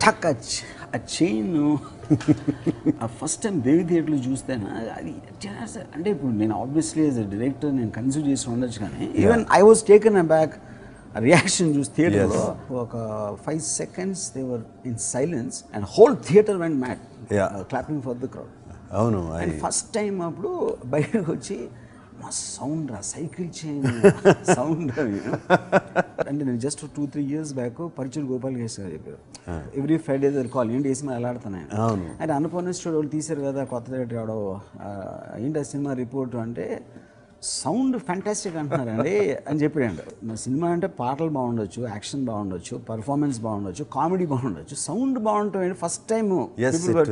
ఠక్ ఆ chain first time దేవి థియేటర్లో చూస్తేనా అది అంటే ఇప్పుడు నేను ఆబ్వియస్లీ యాజ్ అ డైరెక్టర్ నేను కన్సిడర్ చేసి ఉండొచ్చు కానీ even I was taken a back reaction చూసి థియేటర్లో ఒక 5 seconds they were in silence and whole theatre went mad clapping for the crowd. అవును. అండ్ ఫస్ట్ టైం అప్పుడు బయటకు వచ్చి మా సౌండ్ రా సైకిల్ చైన్ సౌండ్ అంటే నేను జస్ట్ 2-3 years బ్యాక్ పరిచయం గోపాల్ గారు చెప్పారు ఎవ్రీ ఫ్రైడే కాల్ ఏంటి సినిమా ఎలా ఆడుతున్నాయి అంటే అన్నపూర్ణ స్టూడియో వాళ్ళు తీశారు కదా కొత్త డైరెక్టర్ ఎవడో ఏంటి ఆ సినిమా రిపోర్ట్ అంటే సౌండ్ ఫ్యాంటాస్టిక్ అంటున్నారండి అని చెప్పాడు. మా సినిమా అంటే పాటలు బాగుండొచ్చు, యాక్షన్ బాగుండొచ్చు, పర్ఫార్మెన్స్ బాగుండొచ్చు, కామెడీ బాగుండొచ్చు, సౌండ్ బాగుంటుంది. First time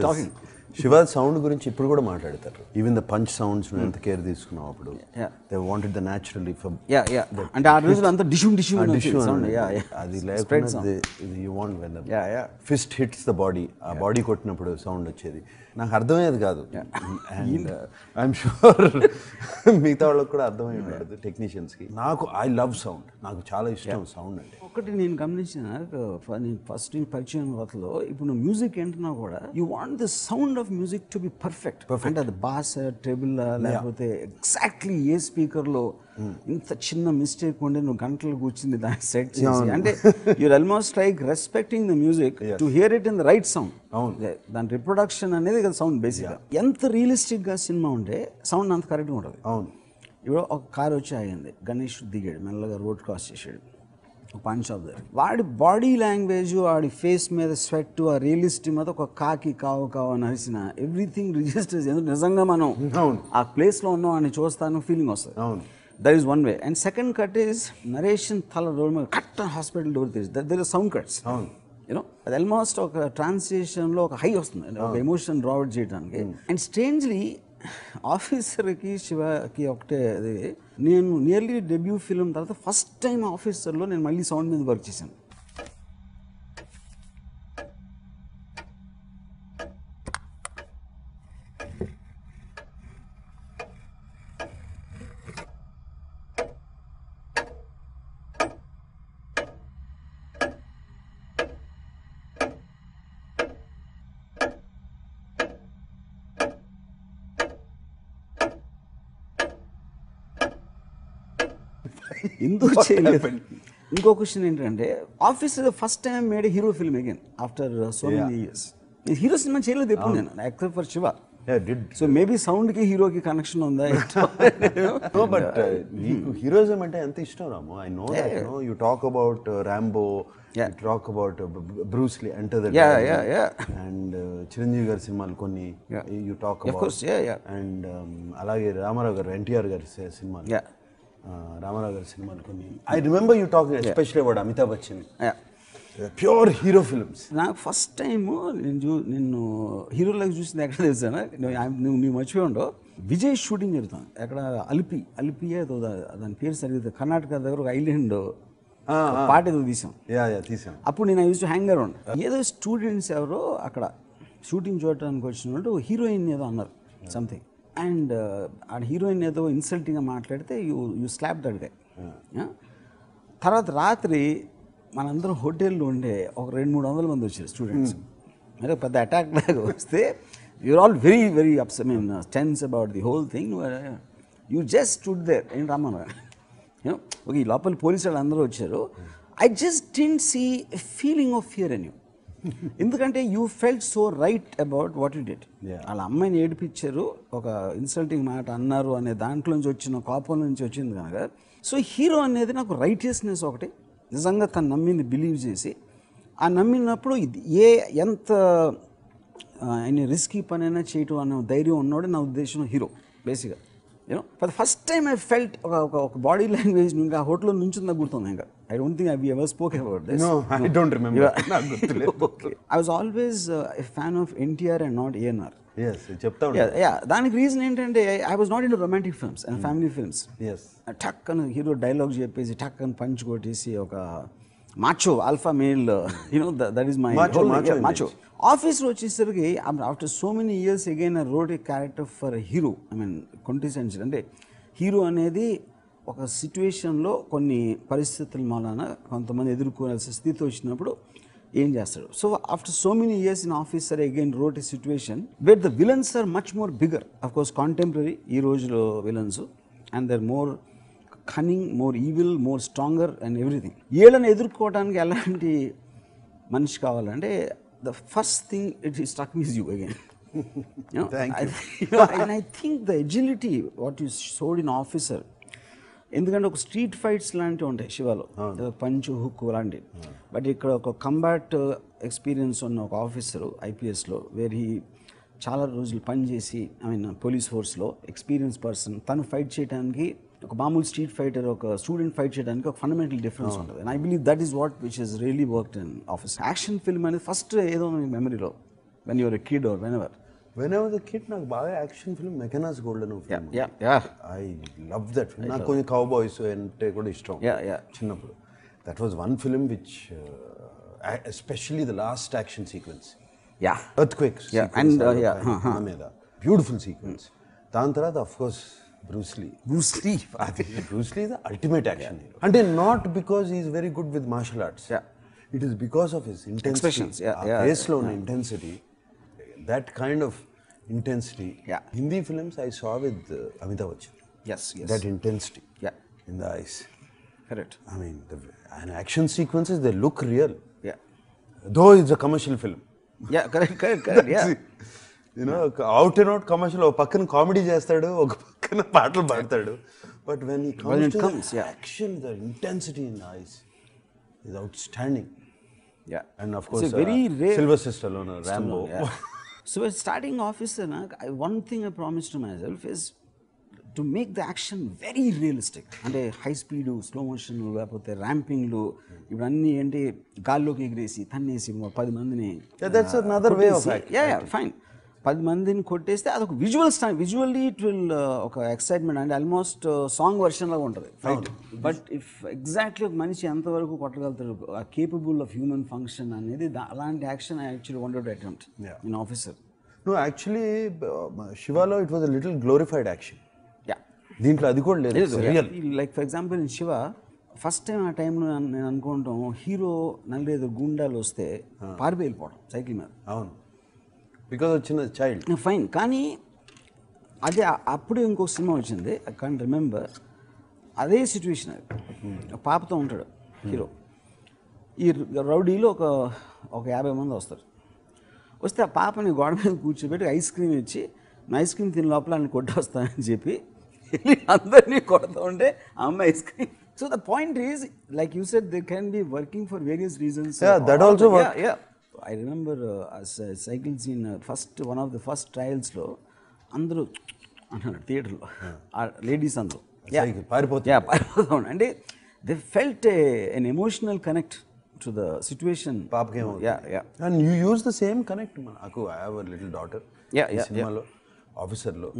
talking Shiva sound గురించి ఇప్పుడు కూడా మాట్లాడతారు. ఈవెన్ ద పంచ్ సౌండ్స్ నువ్వు ఎంత కేర్ తీసుకున్నావు అప్పుడు. దే వాంటెడ్ ద న్యాచురల్లీ అంటే ఆ రోజులు అంతా డిష్యూమ్ అది లేకుండా you want when fist hits the body, ఆ బాడీ కొట్టినప్పుడు సౌండ్ వచ్చేది. నాకు అర్థమయ్యేది కాదు. అండ్ ఐఎమ్ షూర్ మిగతా వాళ్ళకి కూడా అర్థమై ఉండదు టెక్నీషియన్స్కి. నాకు ఐ లవ్ సౌండ్, నాకు చాలా ఇష్టం సౌండ్ అంటే. ఒకటి నేను గమనించిన నేను ఫస్ట్ పరిచయం కొత్తలో ఇప్పుడు నువ్వు మ్యూజిక్ ఏంటున్నా కూడా you want the sound of music to be perfect. అంటే అది బాస్ ట్రెబుల్ లేకపోతే ఎగ్జాక్ట్లీ ఏ స్పీకర్లో ఇంత చిన్న మిస్టేక్ ఉండి నువ్వు గంటలు కూర్చుంది దాన్ని సెట్ చేసి అంటే you're almost like respecting the music to hear it in the right sound. దాని రిప్రొడక్షన్ అనేది కదా సౌండ్ బేసిక్గా. ఎంత రియలిస్టిక్గా సినిమా ఉంటే సౌండ్ అంత కరెక్ట్గా ఉంటుంది. అవును. ఇప్పుడు ఒక కార్ వచ్చి ఆగింది, గణేష్ దిగాడు, మెల్లగా రోడ్ క్రాస్ చేసాడు, ఒక పాన్ షాప్ దగ్గర. వాడి బాడీ లాంగ్వేజ్, వాడి ఫేస్ మీద స్వెట్, ఆ రియలిస్టిక్ మీద ఒక కాకి కావు కావు అని అరిసిన ఎవ్రీథింగ్ రిజిస్టర్స్. ఎందుకు నిజంగా మనం ఆ ప్లేస్లో ఉన్నాం అని చూస్తాను ఫీలింగ్ వస్తుంది. అవును. That is one way. And second cut is narration తల రోడ్ మీద కట్ హాస్పిటల్ డోర్ తీసి there is sound cuts. You know అది ఆల్మోస్ట్ ఒక ట్రాన్స్లేషన్లో ఒక హై వస్తుంది, ఒక ఎమోషన్ డ్రావట్ చేయడానికి. అండ్ స్ట్రేంజ్లీ ఆఫీసర్కి శివకి ఒకటే అది, నేను నియర్లీ డెబ్యూ ఫిల్మ్ తర్వాత ఫస్ట్ టైం ఆఫీసర్లో నేను మళ్ళీ సౌండ్ మీద వర్క్ చేశాను. ఎందుకు చేయలేదు? ఇంకో క్వశ్చన్ ఏంటంటే officer first time made hero film again after so many years. Hero cinema చేయలేదు ఎప్పుడు నేను except for Siva. So maybe సౌండ్కి హీరోకి కనెక్షన్ ఉందా? బట్ నీకు హీరోయిజం అంటే ఎంత ఇష్టం Ramu. I know that you talk about Rambo, you talk about Bruce Lee, enter the and Chiranjeevi గారి సినిమాలు కొన్ని యు టాక్ అబౌట్, అండ్ అలాగే రామారావు గారు ఎన్టీఆర్ గారి సినిమాలు, రామారావు గారి సినిమాలు కొన్ని. I remember you talking especially about Amitabh Bachchan, pure hero films. నాకు ఫస్ట్ టైము నిన్ను హీరోలకు చూసింది ఎక్కడ తెలుసాను, నువ్వు మర్చిపోయి ఉండవు. విజయ్ షూటింగ్ జరుగుతుంది ఎక్కడ, అలిపియే దాని పేరు సరిగ్గా కర్ణాటక దగ్గర ఒక ఐలాండ్ పాట ఏదో తీసాం. అప్పుడు నేను యూజ్ టు హ్యాంగ్ అరౌండ్. ఏదో స్టూడెంట్స్ ఎవరో అక్కడ షూటింగ్ చూడటానికి వచ్చినట్టు హీరోయిన్ ఏదో అన్నారు సంథింగ్, అండ్ ఆ హీరోయిన్ ఏదో ఇన్సల్టింగ్గా మాట్లాడితే యూ స్లాప్ దట్ గే. తర్వాత రాత్రి మనందరం హోటల్లో ఉండే ఒక 200-300 మంది వచ్చారు స్టూడెంట్స్. అంటే పెద్ద అటాక్ లాగా వస్తే you're all very very upset, mean tense about the whole thing. You just stood there. ఏంటి రమ్మను ఓకే, ఈ లోపల పోలీసు వాళ్ళు అందరూ వచ్చారు. I just didn't see a feeling of fear in you. ఎందుకంటే you felt so right about what you did. వాళ్ళ అమ్మాయిని ఏడిపించారు, ఒక ఇన్సల్టింగ్ మాట అన్నారు అనే దాంట్లోంచి వచ్చిన కోపం నుంచి వచ్చింది కనుక. సో హీరో అనేది నాకు రైటియస్నెస్ ఒకటి, నిజంగా తను నమ్మింది బిలీవ్ చేసి, ఆ నమ్మినప్పుడు ఎంత ఆయన రిస్కీ పనైనా చేయటం అనే ధైర్యం ఉన్నాడు నా ఉద్దేశంలో హీరో బేసిక్గా. You know for the first time I felt ఒక బాడీ లాంగ్వేజ్. ఇంకా హోటల్లో నుంచి నాకు గుర్తుంది. ఇంకా I don't think I ever spoke about this. I don't remember. I was always a fan of NTR and not ANR. దానికి రీజన్ ఏంటంటే I was not in romantic films and family films. టక్ అని హీరో డైలాగ్ చెప్పేసి టక్ అని punch కొట్టేసి ఒక macho alpha male, you know that is my macho. ఆఫీస్లో వచ్చేసరికి after so many years again I wrote a character for hero. I mean quintessential అంటే హీరో అనేది ఒక సిచ్యువేషన్లో కొన్ని పరిస్థితుల మూలాన కొంతమంది ఎదుర్కోవాల్సిన స్థితి వచ్చినప్పుడు ఏం చేస్తాడు. So after so many years in officer again wrote a situation where the villains are much more bigger, of course contemporary ఈ రోజులో villains, and they're more cunning, more evil, more stronger and everything. వీళ్ళని ఎదుర్కోవడానికి ఎలాంటి మనిషి కావాలంటే the first thing it struck me you again. And I think the agility what you showed in Officer, ఎందుకంటే ఒక street fights లాంటివి ఉంటాయి శివాలో, punch hook లాంటివి, బట్ ఇక్కడ ఒక కంబాట్ ఎక్స్పీరియన్స్ ఉన్న ఒక ఆఫీసరు ఐపీఎస్లో వేర్ హీ చాలా రోజులు పనిచేసి పోలీస్ ఫోర్స్లో ఎక్స్పీరియన్స్ పర్సన్, తను ఫైట్ చేయడానికి ఒక మామూలు స్ట్రీట్ ఫైటర్ ఒక స్టూడెంట్ ఫైట్ చేయడానికి ఒక ఫండమెంటల్ డిఫరెన్స్ ఉంటుంది. And I believe that is what which is really worked in office. Action film అనేది ఫస్ట్ ఏదో మీ మెమరీలో when you're a kid or whenever the kid నాకు బాగా action film Mackenna's Gold film, I love that film. నాకు కొంచెం cowboys అంటే కూడా ఇష్టం చిన్నప్పుడు. That was one film which especially the last action sequence, earthquake మీద beautiful sequence. దాని తర్వాత of course Bruce Lee the ultimate action hero. అంటే not because he is very good with martial arts, it is because of his intensity, ఫేస్లో ఉన్న intensity, that kind of intensity. Hindi films I saw with Amitabh Bachchan. Yes. That intensity in the eyes. Correct. I mean, and action sequences, they look real. Though it's a commercial film. Correct. You know, out and out commercial. ఒక పక్కన comedy చేస్తాడు, ఒక పక్కన పాటలు పాడతాడు. But when he comes to the action, the intensity in the eyes is outstanding. And of course, very rare. Sylvester Stallone, Rambo. So starting Officer, one thing I promised to myself is to make the action very realistic. అంటే high speed, slow motion, లేకపోతే ర్యాంపింగ్లు, ఇవన్నీ ఏంటి గాల్లోకి ఎగిరేసి తన్నేసి 10 మందిని, that's another way of acting. Fine. 10 మందిని కొట్టేస్తే అదొక visually it will ఒక ఎక్సైట్మెంట్ అంటే ఆల్మోస్ట్ సాంగ్ వర్షన్ లాగా ఉంటుంది ఫైట్. బట్ ఇఫ్ ఎగ్జాక్ట్లీ ఒక మనిషి ఎంతవరకు కొట్టగలుగుతాడు, కేపబుల్ ఆఫ్ హ్యూమన్ ఫంక్షన్ అనేది, అలాంటి action I actually wanted to attempt in officer. No, actually, Shivalo, it was a little glorified action. దీంట్లో అది కూడా లేదు. Like for example in Shiva first time ఆ టైంలో నేను అనుకుంటాం హీరో 4-5 గుండాలు వస్తే పారిపోయి వెళ్ళిపోవడం సైకిల్ మీద. అవును, బికాజ్ వచ్చిన చైల్డ్ ఫైన్. కానీ అదే అప్పుడే ఇంకొక సినిమా వచ్చింది, ఐ కాంట్ రిమెంబర్, అదే సిచ్యువేషన్. అది పాపతో ఉంటాడు హీరో, ఈ రౌడీలో ఒక 50 మంది వస్తారు. వస్తే ఆ పాపని గోడ మీద కూర్చోబెట్టి ఐస్ క్రీమ్ ఇచ్చి, ఐస్ క్రీమ్ తిని లోపల అని కొట్టొస్తానని చెప్పి అందరినీ కొడుతూ ఉంటే ఆ అమ్మాయి ice cream. So the point is like you said they can be working for various reasons. That also I remember cycle scene one of the first ట్రయల్స్లో అందరూ అంటున్నారు థియేటర్లో, లేడీస్ అందరూ పారిపోతూ అంటే they felt an emotional connect to the situation. Paapke and you use the same connect. Aku, I have a little daughter. Cinema officer lo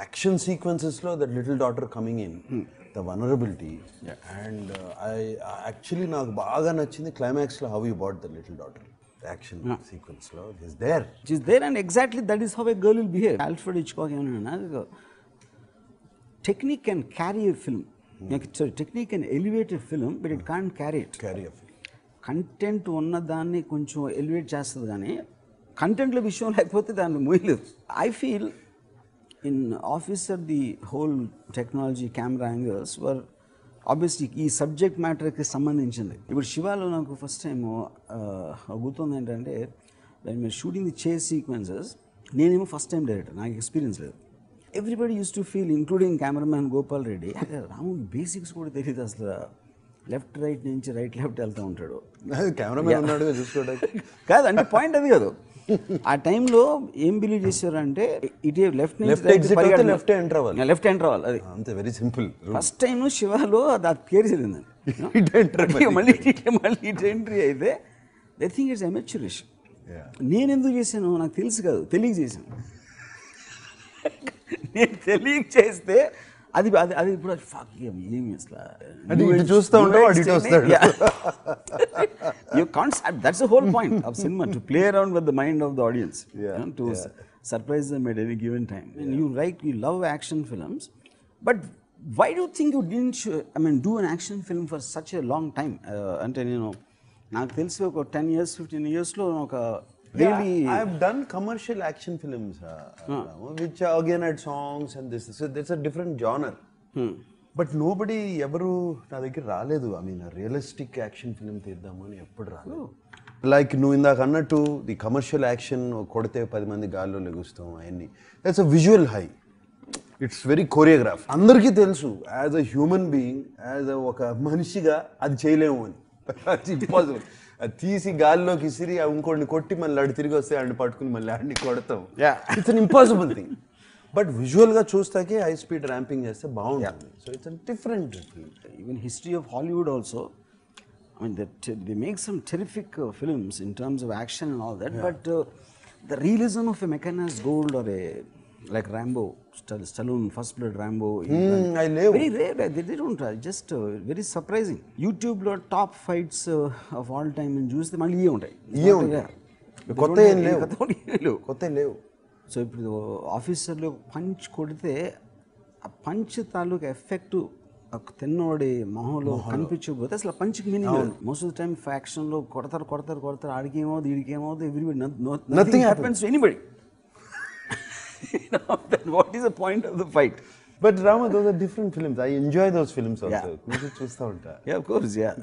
action sequences lo that little daughter coming in, the vulnerability, and I actually naaku baga nachindi climax lo how you brought the little daughter. The action sequence lo is there. She is there, and exactly that is how a girl will behave. Alfred Hitchcock emanna technique can carry a film. Technique can elevate a film, but it can't carry a film. Content ఉన్నదాన్ని కొంచెం elevate చేస్తుంది, కానీ కంటెంట్లో విషయం లేకపోతే దాన్ని మూయలేదు. I feel in officer the whole technology, camera angles were obviously ఈ సబ్జెక్ట్ మ్యాటర్కి సంబంధించింది. ఇప్పుడు శివాలో నాకు ఫస్ట్ టైం గుర్తుంది ఏంటంటే, వెన్ మీరు షూటింగ్ ది చేస్ సీక్వెన్సెస్, నేనేమో ఫస్ట్ టైం డైరెక్టర్, నాకు ఎక్స్పీరియన్స్ లేదు. Everybody use to feel, including cameraman Gopal Reddy, Ramu basics కూడా తెలియదు అసలు, లెఫ్ట్ రైట్ నుంచి రైట్ లెఫ్ట్ వెళ్తూ ఉంటాడు, కెమెరామెన్ ఉన్నాడు చూసుకోవడానికి. కాదు అంటే పాయింట్ అది కాదు. ఆ టైంలో ఏం బిలీవ్ చేశారంటే ఇటే లెఫ్ట్ లెఫ్ట్ ఎంటర్ అవ్వాలి, అది అంతే, వెరీ సింపుల్. ఫస్ట్ టైం శివాలో అది కేర్ చేయలేదండి. మళ్ళీ ఇటు ఎంట్రీ అయితే దే థింక్ ఇట్స్ అమెచ్యూరిష్. నేను ఎందుకు చేశాను నాకు తెలుసు కాదు, తెలియక చేశాను. నేను తెలియక చేస్తే అది ఇప్పుడు ఏమి అసలు చూస్తూ ఉంటావు, you can't. That's the whole point of cinema, to play around with the mind of the audience, to surprise them at any given time. And you love action films, but why do you think you didn't do an action film for such a long time? And నాకు తెలిసి ఒక 10 years 15 yearsలో ఒక really I've done commercial action films, which again had songs and this. So that's a different genre. But nobody ever నా దగ్గర రాలేదు. I mean, a realistic action film తీద్దాము అని ఎప్పుడు రాలేదు. Like నువ్వు ఇందాక అన్నట్టు ది కమర్షియల్ యాక్షన్ కొడితే 10 మంది గాల్లో లెగుస్తాం అవన్నీ. That's a visual high. It's very choreograph. అందరికీ తెలుసు as a human being, as ఒక మనిషిగా అది చేయలేము అని. ఇంపాసిబుల్. అది తీసి గాల్లోకి ఇసిరి ఇంకోటిని కొట్టి మళ్ళీ అడి తిరిగి వస్తే ఆడిని పట్టుకుని మళ్ళీ ఆడిని కొడతాం. It's an impossible thing. But విజువల్గా చూస్తాకే హై స్పీడ్ ర్యాంపింగ్ చేస్తే బాగుంటుంది. So it's a different. Even history of Hollywood also, I mean, they make some terrific films in terms of action and all that, but the realism of a mechanized gold or a like Rambo, Stallone, First Blood Rambo, I love very rare. They don't just very surprising. YouTube lo top fights of all time in juice మళ్ళీ ఇయే ఉంటాయి. కొత్త ఏం లేవు. So ఇప్పుడు ఆఫీసర్లో punch కొడితే ఆ punch తాలూకు ఎఫెక్ట్ తిన్నోడి మొహంలో కనిపించకపోతే అసలు పంచ్కి మీనింగ్ లేదు. మోస్ట్ ఆఫ్ ద టైమ్ ఫ్యాక్షన్లో కొడతారు ఆడికేమవుతుంది ఈడికేమవుతుంది, everybody nothing happens to anybody. Then what is the point of the fight? But Rama, those are different films. I enjoy those films also. నేను చూస్తూ ఉంటా. Yeah, of course, yeah.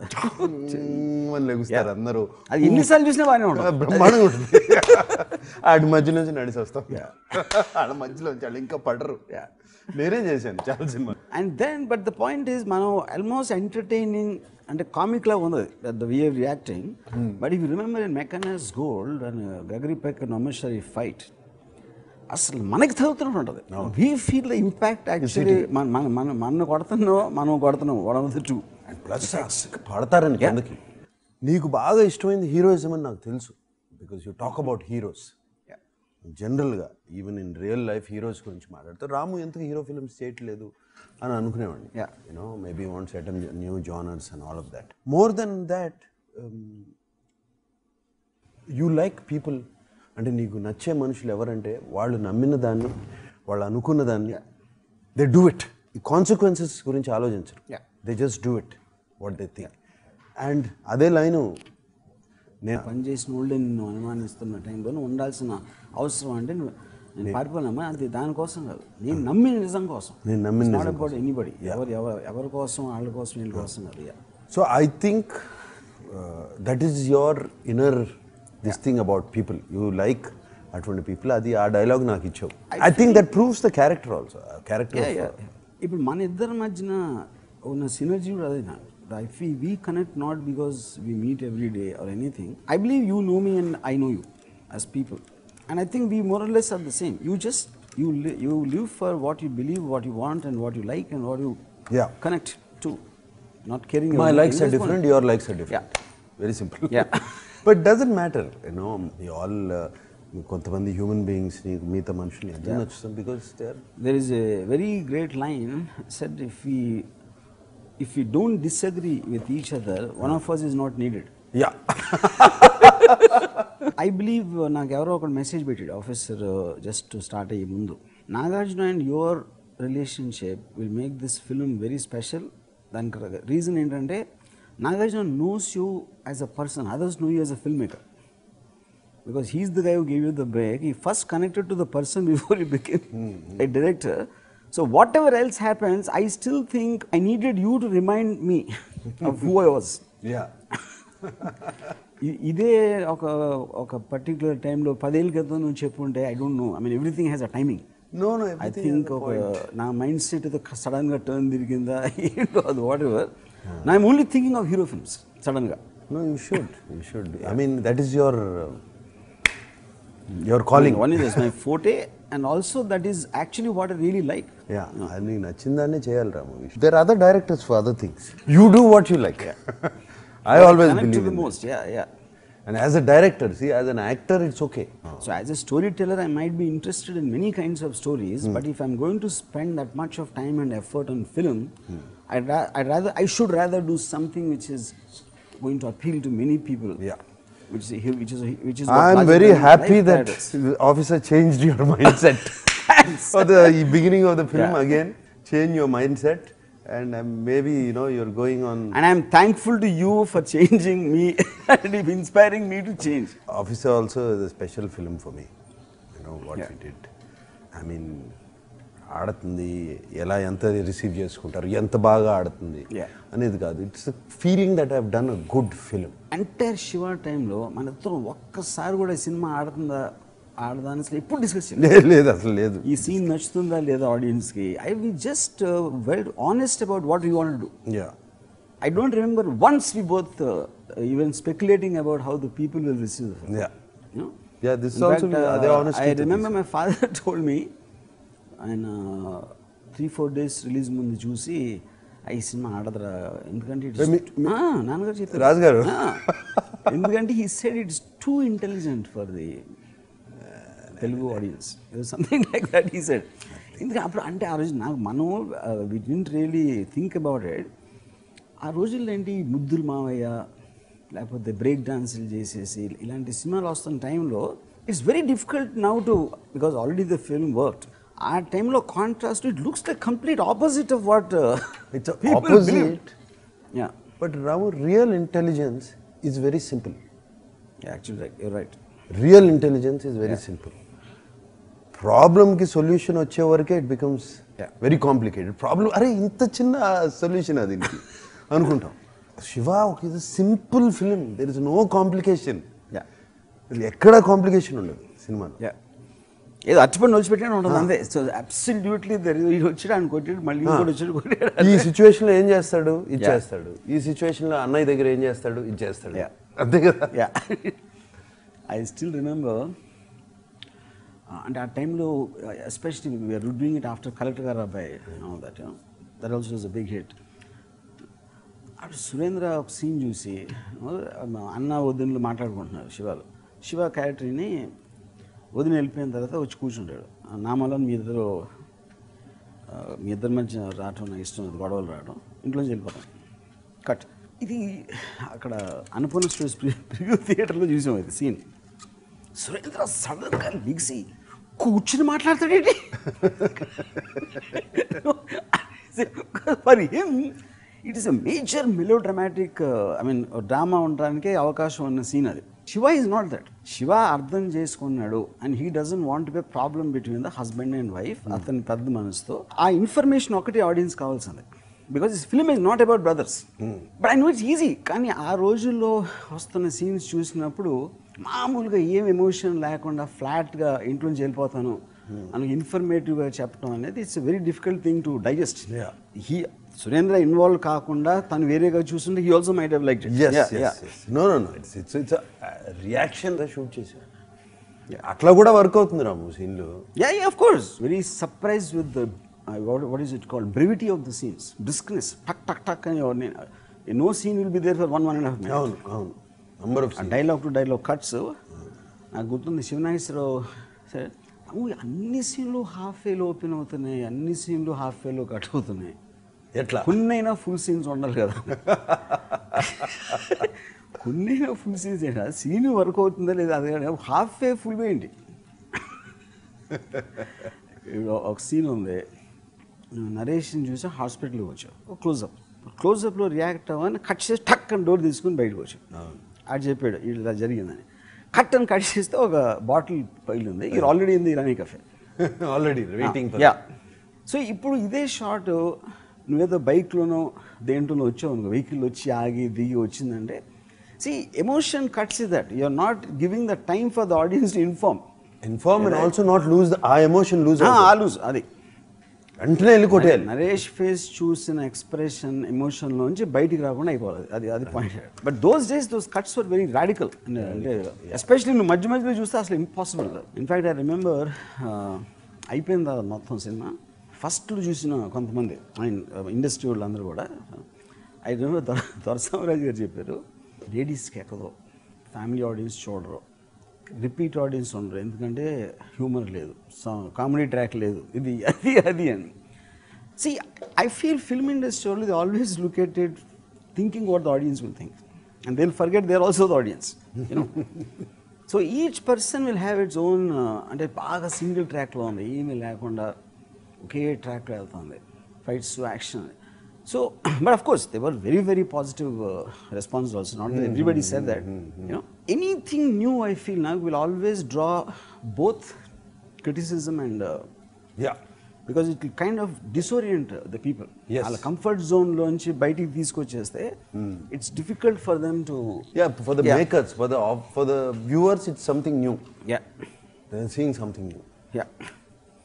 మన లెగుస్తారు అందరూ. అది ఎన్నిసార్లు చూసినా బాగానే ఉంటుంది. బ్రహ్మాండంగా ఉంటుంది. ఆడి మధ్య నుంచి నడిచి వస్తాం. ఆడ మధ్యలో వాళ్ళు ఇంకా పడరు. నేనే చేశాను చాలా cinema. And then, but the point is, మనం almost entertaining అంటే కామిక్ లా ఉంది the way of reacting. But if you remember in Mechanized Gold and Gregory Peck and Amishari fight, అసలు మనకి తగ్గుతున్నట్టు ఉంటుంది. We feel the impact actually. మనం కొడుతున్నాం one of the two. And plus పడతారని కిందకి. నీకు బాగా ఇష్టమైంది హీరోయిజం అని నాకు తెలుసు, because you talk about heroes జనరల్గా. Even in real life heroes గురించి మాట్లాడతారు. రాము ఎందుకు హీరో ఫిల్మ్స్ చేయట్లేదు అని అనుకునేవాడిని. You know maybe want set new genres and all of that. More than that, you like people. అంటే నీకు నచ్చే మనుషులు ఎవరంటే వాళ్ళు నమ్మిన దాన్ని, వాళ్ళు అనుకున్న దాన్ని దే డూ ఇట్. ఈ కాన్సిక్వెన్సెస్ గురించి ఆలోచించరు. They just do it what they think. And అదే లైను నేను పనిచేసిన వాళ్ళే నిన్ను అనుమానిస్తున్న టైంలో ఉండాల్సిన అవసరం అంటే నేను పారిపోయినామా, అది దానికోసం కాదు, నేను నమ్మిన నిజం కోసం. నేను నమ్మిన నాట్ అబౌట్ ఎనీబడి, ఎవరి కోసం వాళ్ళ కోసం వీళ్ళ కోసం కాదు. So I think that is your inner this thing about people. You like అటువంటి పీపుల్. అది ఆ డైలాగ్ నాకు ఇచ్చావు. I think that proves the character also. Character ఇప్పుడు మన ఇద్దరి మధ్యన ఉన్న సినర్జీ కూడా అదే. If we connect not because we meet every day or anything, I believe you know me and I know you as people, and I think we more or less are the same. You live for what you believe, what you want, and what you like, and what you connect to. Not caring. My likes are different. Your likes are different. Very simple. But doesn't matter. You know, we all కొంతమంది human beings మిగతా మనుషుల్ని అర్థం నచ్చుతాం because there is a very great line said, if we don't disagree with each other, one of us is not needed. I believe నాకు ఎవరో ఒక message పెట్టాడు officer just start అయ్యే ముందు, Nagarjuna and your relationship will make this film very special. దానికి reason ఏంటంటే Nagarjuna knows you as a person, others know you as a filmmaker. Because he's the guy who gave you the break. He first connected to the person before he became a director. So whatever else happens, I still think I needed you to remind me of who I was. ఇదే ఒక particular టైంలో 10 ఏళ్ళ క్రితం నువ్వు చెప్పుంటే I don't know. I mean everything has a timing. I think ఒక నా mind set సడన్గా టర్న్ తిరిగిందా ఏంటో అది వాట్ ఎవర్. నా I'm only thinking of hero films సడన్గా. No, you should. I mean, that is your calling. One is my forte, and also that is actually what I really like. అది నీకు నచ్చిందాన్ని చేయాలి రాము. There are other directors for other things. You do what you like. I always believe in most. And as a director, see, as an actor, it's okay. So as a storyteller, I might be interested in many kinds of stories, but if I'm going to spend that much of time and effort on film, I should rather do something which is going to appeal to many people. Which is I'm very happy that officer changed your mindset. For the beginning of the film again, change your mindset and maybe you're going on. And I'm thankful to you for changing me and inspiring me to change. Officer also is a special film for me. What we did. I mean, ఆడుతుంది ఎలా ఎంత receive చేసుకుంటారు ఎంత బాగా ఆడుతుంది అనేది కాదు. It's feeling that I have done a good film. Entire Shiva టైంలో మన ఇద్దరం ఒక్కసారి కూడా సినిమా ఆడుతుందా ఆడదా అని ఎప్పుడు డిస్కస్ లేదు, అసలు లేదు. ఈ సీన్ నచ్చుతుందా లేదా ఆడియన్స్కి. I we just well honest about what you want to do. I don't remember once we both even speculating about how the people will receive the film. This is also the honesty. I remember my father told me, and 3-4 days release ముందు చూసి ఈ cinema ఆడదురా ఎందుకంటే నాన్నగారు చెప్పారు రాజు గారు ఎందుకంటే he said it's too intelligent for the Telugu audience. It was something like that he said. ఎందుకంటే అప్పుడు అంటే ఆ రోజు నాకు we didn't really think about it. ఆ రోజుల్లో ఏంటి ముద్దులు మావయ్య లేకపోతే బ్రేక్ డాన్సులు చేసేసి ఇలాంటి సినిమాలు వస్తున్న టైంలో it's very difficult now to because already the film worked. ఆ టైంలో contrast it looks like complete opposite of what it's opposite. But Ramu real intelligence is very simple. Actually you're right. Real intelligence is very simple. ప్రాబ్లమ్కి solution వచ్చే వరకే it becomes very complicated. Problem అరే ఇంత చిన్న solution అది అనుకుంటాం. శివ ఒక ఇది simple film. There is no complication. ఎక్కడ కాంప్లికేషన్ ఉండదు సినిమాలో. ఏదో అచ్చిపడి నొలిచిపెట్టిన ఉంటుంది అంతే. సో అబ్సల్యూట్లీ వచ్చాడు ఆయన కొట్టాడు మళ్ళీ ఇంకోటి వచ్చాడు కొట్టాడు. ఈ సిచ్యువేషన్లో ఏం చేస్తాడు ఇది చేస్తాడు. ఈ సిచ్యువేషన్లో అన్నయ్య దగ్గర ఏం చేస్తాడు ఇది చేస్తాడు. అంతే కదా. ఐ స్టిల్ రిమెంబర్ అంటే ఆ టైంలో especially we're doing it after collector గారు అబ్బాయి that also was a big hit. అప్పుడు సురేంద్ర ఒక సీన్ చూసి అన్న వదినలు మాట్లాడుకుంటున్నారు శివాలు. శివ క్యారెక్టర్ని వదిన వెళ్ళిపోయిన తర్వాత వచ్చి కూర్చుంటాడు. నామాలో మీ ఇద్దరి మధ్య రావటం నాకు ఇష్టం, అది గొడవలు రావడం, ఇంట్లోంచి వెళ్ళిపోతాం. కట్. ఇది అక్కడ అన్నపూర్ణ స్టూడియోస్ ప్రివ్యూ థియేటర్లో చూసాం ఇది సీన్. సురేంద్ర సడన్గా లిగిసి కూర్చుని మాట్లాడతాడేంటి. For him it is a major melodramatic drama ఉండడానికే అవకాశం ఉన్న సీన్ అది. Siva is not that. Siva అర్థం చేసుకున్నాడు and he doesn't want to be problem between the husband and wife. అతని పెద్ద మనసుతో ఆ ఇన్ఫర్మేషన్ ఒకటి ఆడియన్స్ కావాల్సింది. Because this film is not about brothers. But I know it's easy. కానీ ఆ రోజుల్లో వస్తున్న సీన్స్ చూసినప్పుడు మామూలుగా ఏం ఎమోషన్ లేకుండా ఫ్లాట్గా ఇంట్లోంచి వెళ్ళిపోతాను అని ఇన్ఫర్మేటివ్గా చెప్పడం అనేది it's very difficult thing to digest. Surendra involve కాకుండా తను వేరేగా చూస్తుంటే he also might have liked it. No it's reaction shoot చేశారు. అట్లా కూడా వర్క్ అవుతుంది రాము సీన్లు. Of course. Very surprised with the what is it called, brevity of the scenes, briskness, tuck tuck tuck and no scene will be there for 1.5 minutes. అవును number of scenes. Dialogue to dialogue cuts. నాకు గుర్తుంది శివనాగేశ్వరరావు సరే అన్ని సీన్లు half వేలో open అవుతున్నాయి, అన్ని సీన్లు హాఫ్ వేలో కట్ అవుతున్నాయి. ఎట్లా కొన్నైనా ఫుల్ సీన్స్ ఉండాలి కదా. కొన్నైనా ఫుల్ సీన్స్ ఏంటా సీన్ వర్క్ అవుతుందా లేదా అది హాఫ్ వే ఫుల్ వే ఏంటి. ఒక సీన్ ఉంది, నరేష్ని చూసి హాస్పిటల్కి వచ్చావు, క్లోజప్లో రియాక్ట్ అవ్వని కట్ చేసి టక్ అని డోర్ తీసుకుని బయటకు వచ్చావు. అది చెప్పాడు ఇలా జరిగిందని. కట్ అని కట్ చేస్తే ఒక బాటిల్ పగిలింది. ఇది ఆల్రెడీ ఉంది ఇరానీ కఫే ఆల్రెడీ వెయిటింగ్. సో ఇప్పుడు ఇదే షాట్ నువ్వేదో బైక్లోనో దేంట్లోనో వచ్చావు అనుకో, వెహికల్ వచ్చి ఆగి దిగి వచ్చిందంటే see emotion cuts is that you are not giving the time for the audience to inform and also not lose a emotion lose అది వెంటనే వెళ్ళి కొట్టేయాలి. నరేష్ ఫేస్ చూసిన ఎక్స్ప్రెషన్ ఎమోషన్లోంచి బయటికి రాకుండా అయిపోవాలి. అది point. But those days those cuts were very radical. అంటే ఎస్పెషలీ నువ్వు మధ్య మధ్యలో చూస్తే అసలు ఇంపాసిబుల్. ఇన్ఫ్యాక్ట్ ఐ రిమెంబర్ అయిపోయింది మొత్తం సినిమా. ఫస్ట్లో చూసిన కొంతమంది ఇండస్ట్రీ వాళ్ళు అందరూ కూడా ఐ రిమెంబర్ దొరసామరాజు గారు చెప్పారు, లేడీస్కి ఎక్కదో, ఫ్యామిలీ ఆడియన్స్ చూడరు, రిపీట్ ఆడియన్స్ ఉండరు, ఎందుకంటే హ్యూమర్ లేదు, కామెడీ ట్రాక్ లేదు, ఇది అది అని. See, I feel film industry only, they always look at it thinking what the audience will think. And they'll forget they're also the audience, you know. So each person will have its own, అంటే బాగా single ట్రాక్లో ఉంది, ఏమీ లేకుండా ఒకే ట్రాక్లో వెళ్తుంది, fights to action. So, but of course, there were very, very positive responses also. Not that everybody said that. You know, anything new, I feel now will always draw both criticism and Yeah. because it will kind of disorient the people. Yes. Ala comfort zone lonchi బయటికి తీసుకొచ్చేస్తే it's difficult for them to. Yeah, for the makers, for the viewers, it's something new. Yeah. They're seeing something new. Yeah.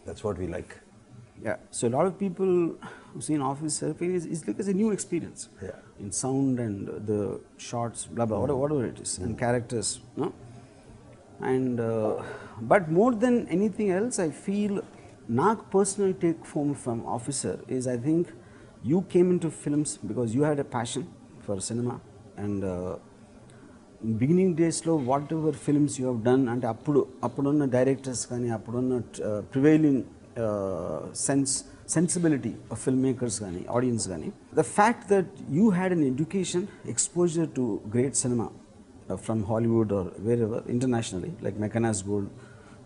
That's what we like. Yeah. So a lot of people who see an officer feel it's like it's a new experience. Yeah. In sound and the shots, blah blah, whatever it is, and characters, no. And but more than anything else, I feel NAG personal take home from Officer is, I think you came into films because you had a passion for cinema, and in beginning days lo whatever films you have done ante appuduన్న directors కానీ appuduన్న prevailing sensibility of filmmakers కానీ audience కానీ, the fact that you had an education exposure to great cinema from Hollywood or wherever internationally, like Meccanas Gold,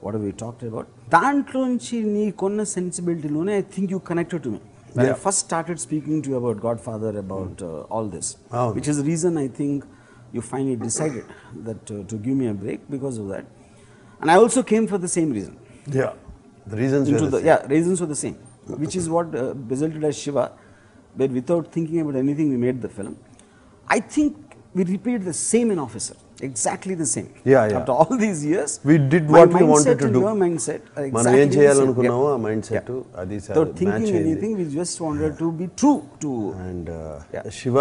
whatever we talked about, దాంట్లోంచి నీకున్న sensibility-లోనే I think you connected to me. When I first started speaking to you about Godfather, about all this, which is the reason I think you finally decided that to give me a break because of that. And I also came for the same reason. Yeah, the reasons were the same. Yeah, reasons were the same, which is what resulted as Shiva, where without thinking about anything we made the film. I think we repeated the same in Officer, exactly the same. Yeah. After all these years, We did what we wanted to do. Your mindset are మనం exactly ఏం the చేయాలనుకున్నామో same. ఆ mind set అది Without thinking anything, we just wanted to be true to. And Shiva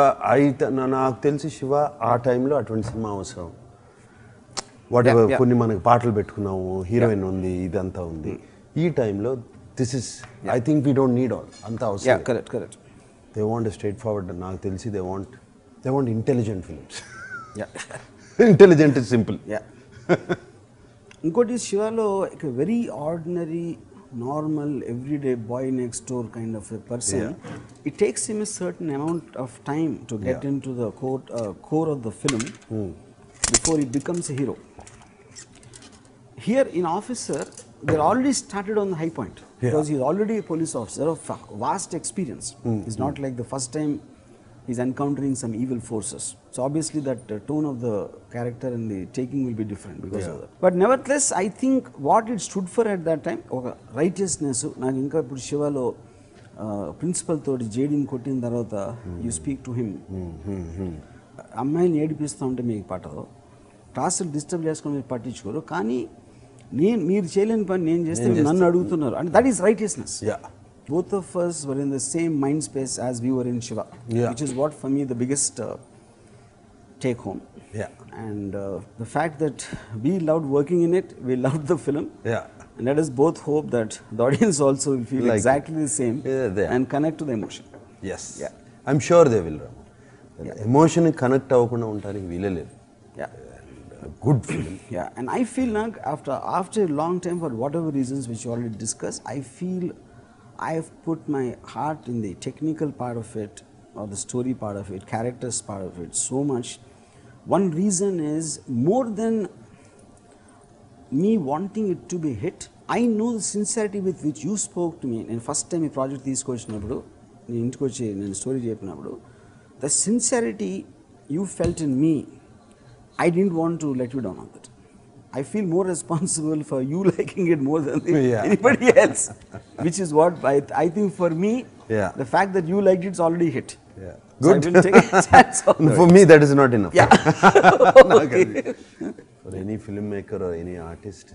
నాకు తెలిసి శివ ఆ టైంలో అటువంటి cinema అవసరం. వాట్ ఎవర్ కొన్ని మనకి పాటలు పెట్టుకున్నాము, హీరోయిన్ ఉంది, ఇదంతా ఉంది. ఈ టైంలో this is I think we don't need all అంత అవసరం. Correct. They want straight forward. నాకు తెలిసి they want intelligent films. Intelligent is simple. ఇంకోటి శివలో ఒక very ordinary normal everyday boy next door kind of a person. It takes him a certain amount of time to get into the core of the film before he becomes a hero. Here in Officer, they're already started on the high point because he's already a police officer of vast experience. It's not like the first time he's encountering some evil forces. So obviously that tone of the character and the taking will be different because of that. But nevertheless, I think what it stood for at that time, righteousness. నాకు ఇంకా ఇప్పుడు శివలో principal తోటి జేడీని కొట్టిన తర్వాత you speak to him, అమ్మాయిని ఏడిపిస్తూ ఉంటే మీకు పట్టదు, క్లాసులు డిస్టర్బ్ చేసుకొని మీరు పట్టించుకోరు, కానీ మీరు చేయలేని పని నేను చేస్తే నన్ను అడుగుతున్నారు, and that is righteousness. Both of us were in the same mind space as we were in Shiva, which is what for me the biggest take home. And the fact that we loved working in it, we loved the film, and let us both hope that the audience also will feel like exactly the same and connect to the emotion. Yes, I'm sure they will. Emotion connect avukunda untariki veelaledu. Good film. And I feel now after a long time, for whatever reasons which you already discussed, I feel I have put my heart in the technical part of it, or the story part of it, characters part of it so much. One reason is, more than me wanting it to be hit, I know the sincerity with which you spoke to me. And first time ఈ project తీసుకొచ్చినప్పుడు, నేను ఇంటికి వచ్చి నేను story చెప్పినప్పుడు, the sincerity you felt in me, I didn't want to let you down on that. I feel more responsible for you liking it more than anybody else, which is what I think for me, the fact that you liked it's already hit. Good. So I will take a chance on that. For me, that is not enough. Okay. For any filmmaker or any artist,